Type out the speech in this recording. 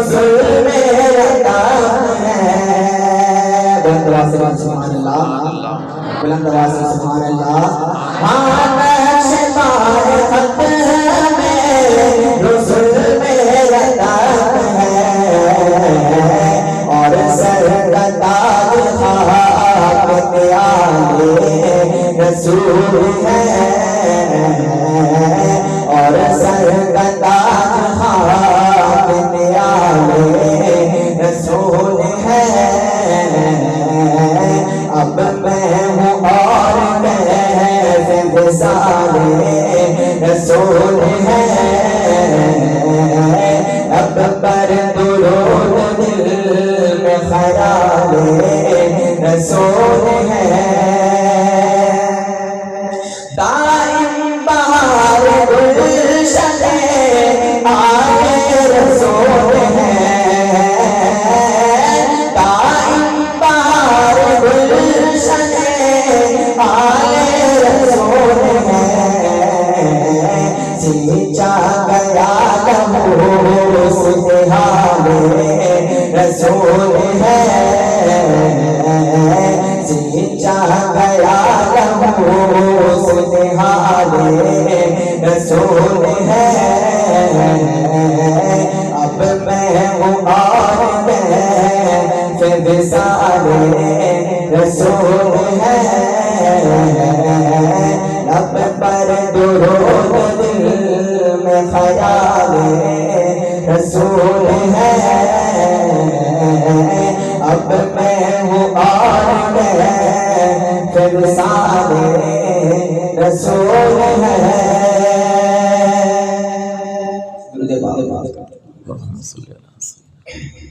رسول میرا نام ہے۔ بلند آواز سے سبحان اللہ، بلند آواز سے سبحان اللہ۔ ہاں نقش پائے خط میں رسول میرا نام ہے، اور سر کا تاج خاک پہ آلے رسول ہے، اور سر کا تاج خاک پہ آلے رسول ہے۔ اب میں ہوں اور کیسے مثال رسول ہے، اب پر درود دل میں خیال رسول ہے۔ دائم بہار گلشن آئے رسول ہے، دائم بہار گلشن آئے رسول ہے، سینچا گیا لہو سے حال رسول ہے، سینچا گیا لہو سے حال رسول ہے۔ اب میں ہوں اور کیسے وصال رسول ہے، اب پر درود دل میں خیال رسول ہے، اب میں ہوں اور کیسے وصال رسول ہے۔ اللہم صلی اللہ علیہ وسلم۔